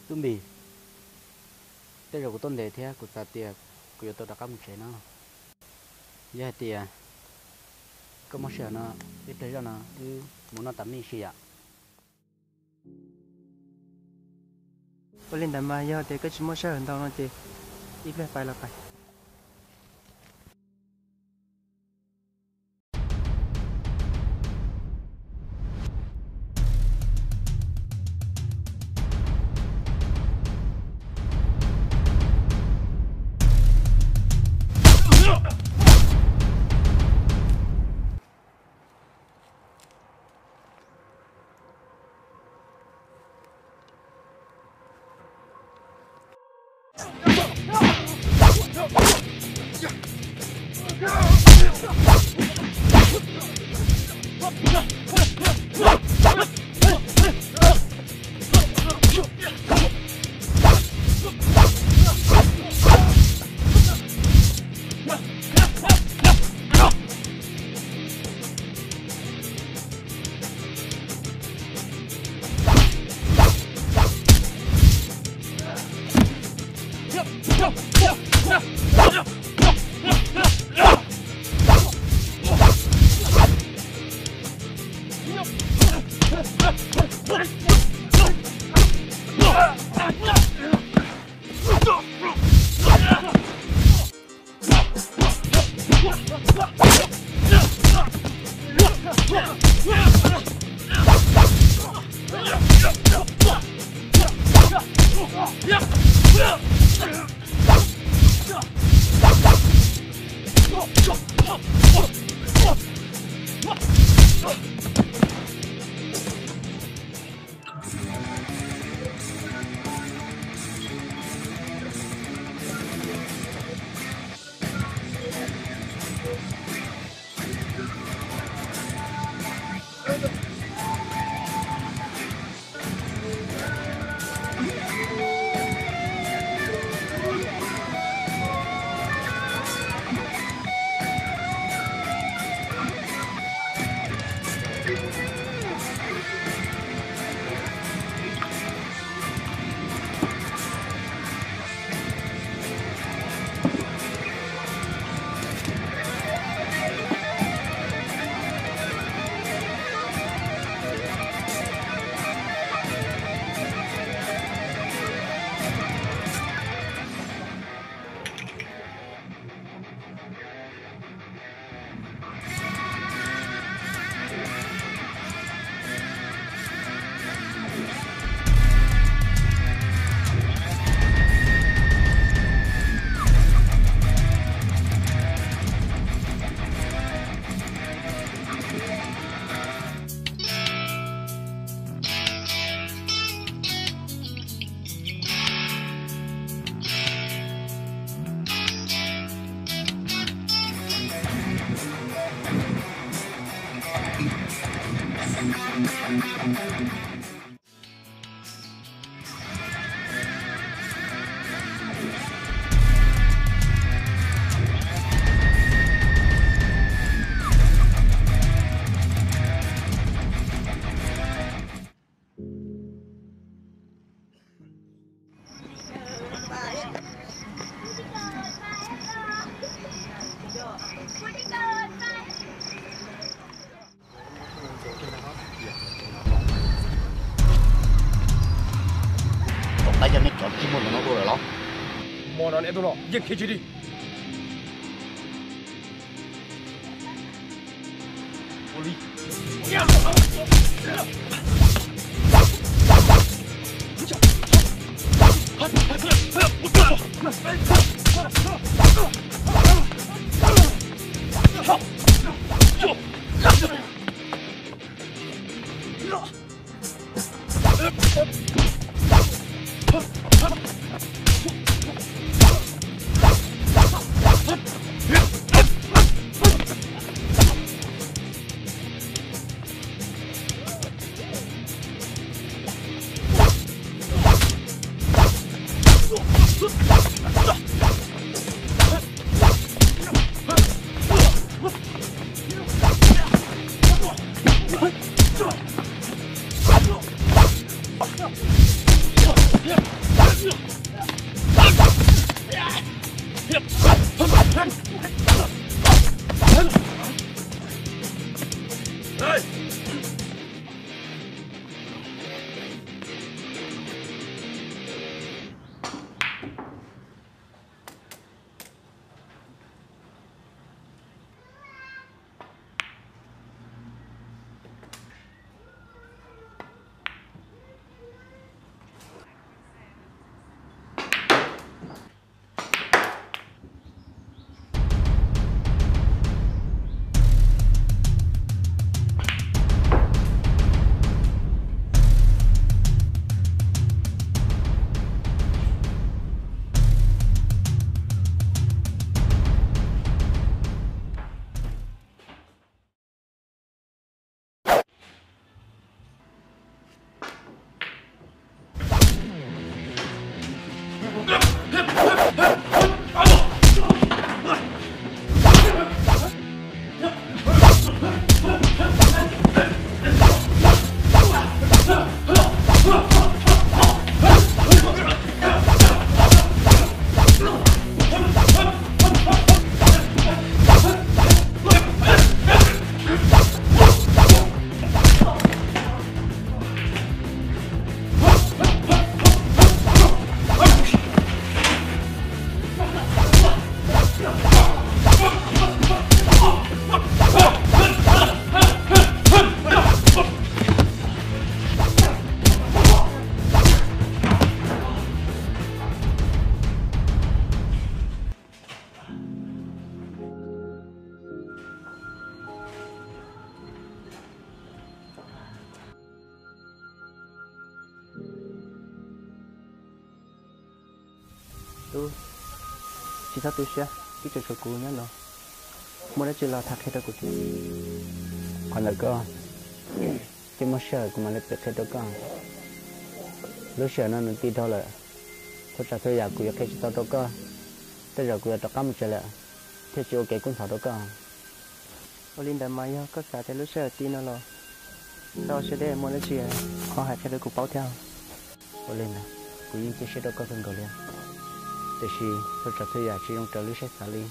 Tumbi, bây giờ của tôi để thế của ta tiệc của tôi đã có một chế nó, giờ tiệc có một số nó ít thấy rồi nó cứ muốn nó tắm mình xì ạ. Tôi lên đám mai giờ thì cái chúng một số hơn tao nó thì ít về phải là phải. Nó dừng khi đi. Oli. tôi chỉ sao tôi sẽ cái chuyện của nhá nó muốn đã chỉ là thắc hết của chị còn là con cái mất sợ của mình là biết hết đó con lúc sợ nó tin thôi là thôi trả thuê nhà của cái gì đó con bây giờ của tao cắm trở lại thế chỉ ok cũng thảo đó con Olin đã mai có cả thế lúc sợ tin nó rồi sau sẽ để muốn đã chỉ họ hãy theo cuộc báo theo Olin này của những cái sẽ đó có thân cầu liềnแต่ชีเราจะทุกอย่างชีต้องเจอลิเชสาลี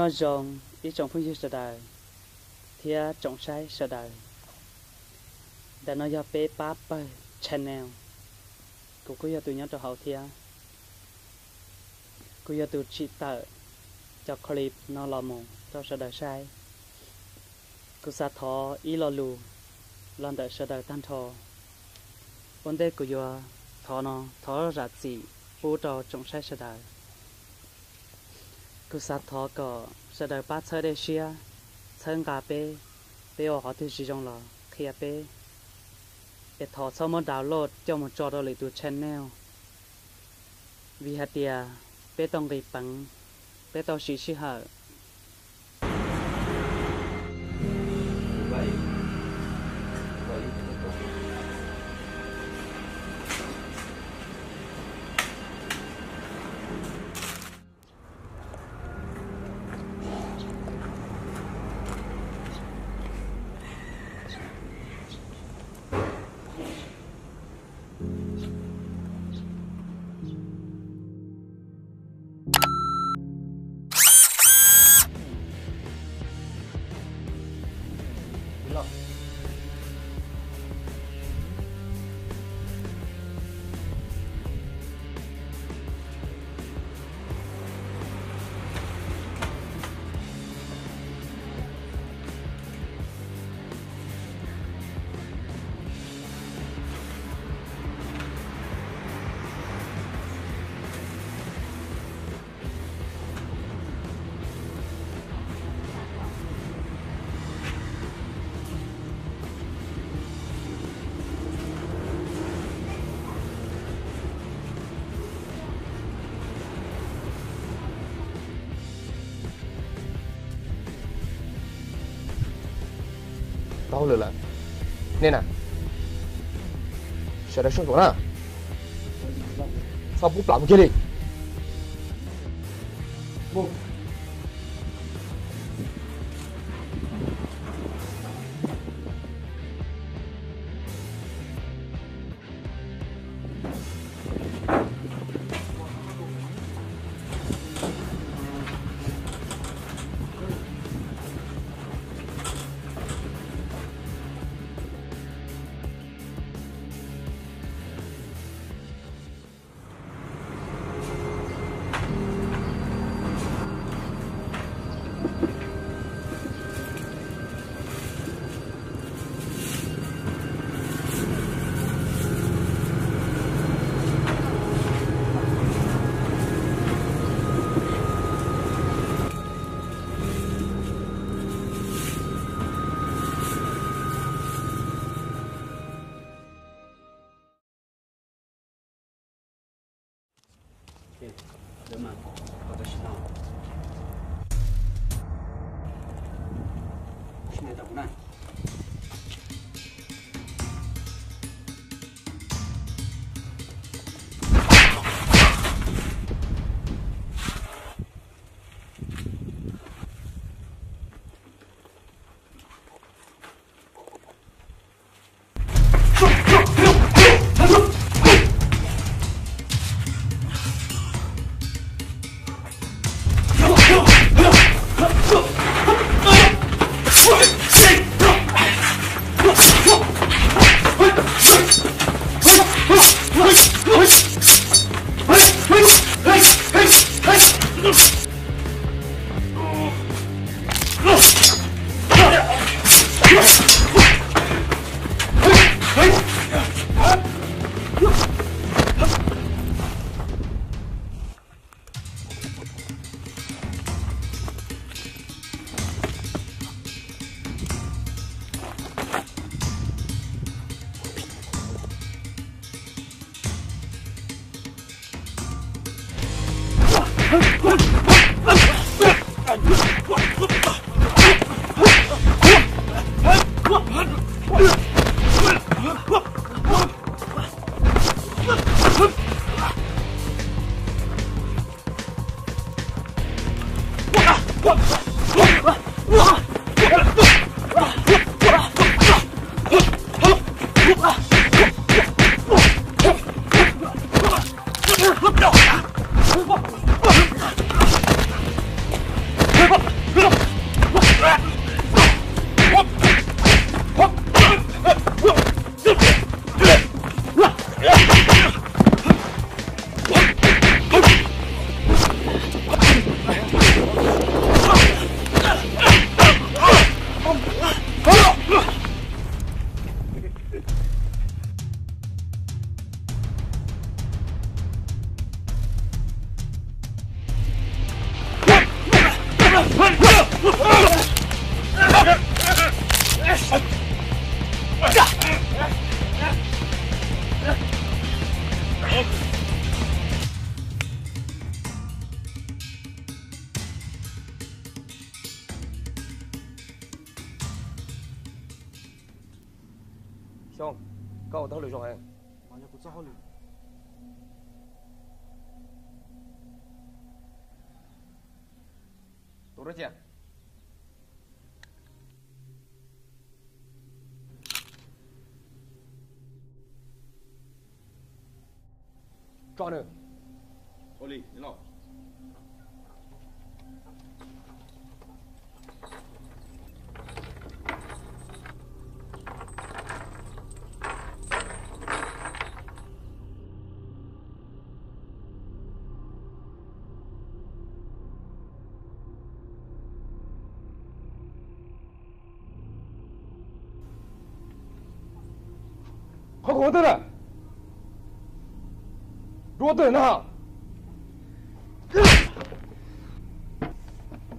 nho rồng ít trồng phương sở đời thia trồng trái sở đời để nó cho bé bắp channel cũng có tụi nhớ cho hậu thia cũng có tụi chị tợ cho clip nó làm mồm cho sở đời sai cũng sát thọ ý lo lù lần đợi sở đời tan thọ vấn đề của yo thọ nó thọ ra gì bố trò trồng trái sở đời cứ sát thọ có sẽ đợi bắt chơi để xia chơi cà phê để ở họ thì sử dụng là khi bé để thọ sau một download cho một trò đó lấy từ channel vì hạt địa bé tông bị bằng bé tao xí hở Tahu lah. Nena. Saya dah syukur na. Sabu pelan kiri. Bu. 兄，跟我兜里上去。我也不知道哩。多少钱？抓人。我哩，你老。好可得了，若等哈，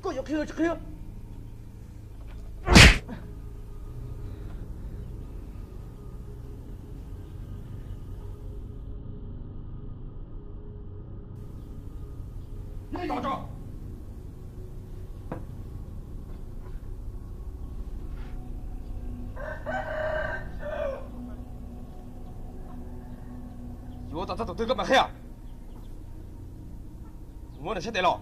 个要开就开。你打仗。我打他都对个蛮黑啊！我能晓得了。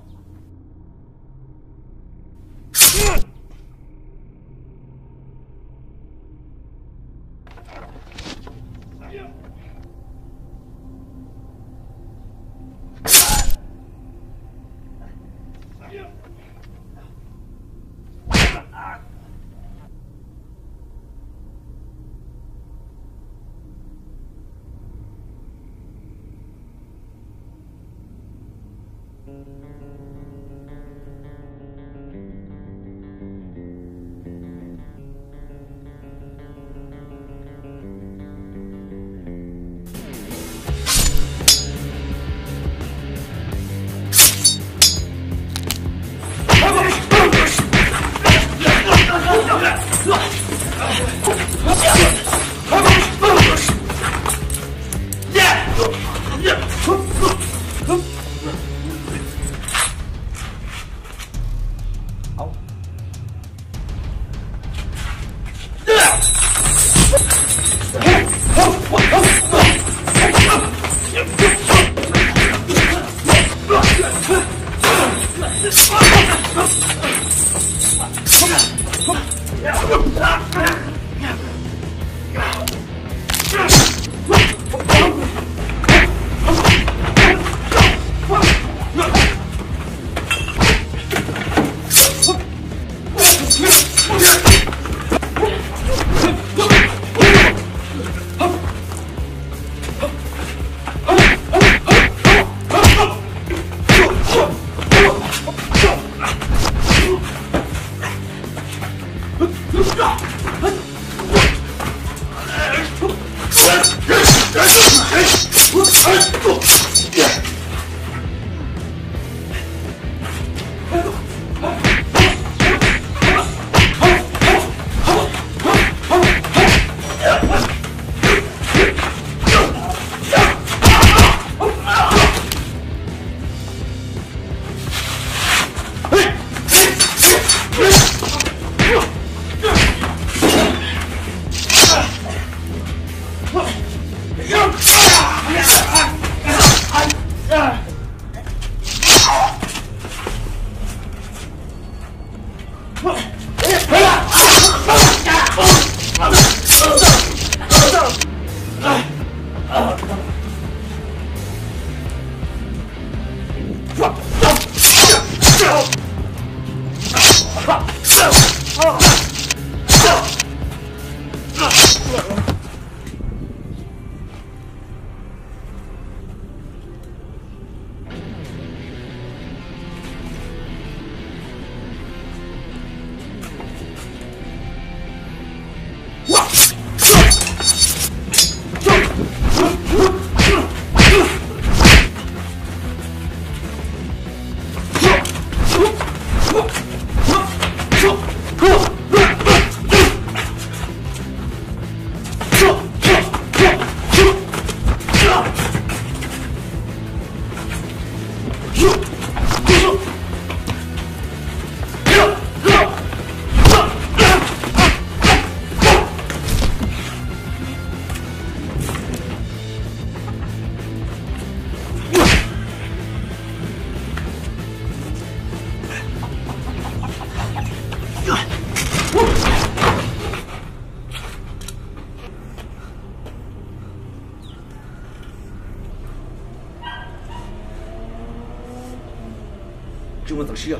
chúng mình thật xưa,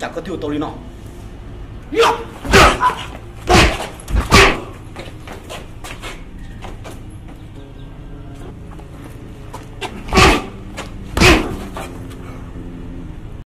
chả có thiếu tôi đi nào.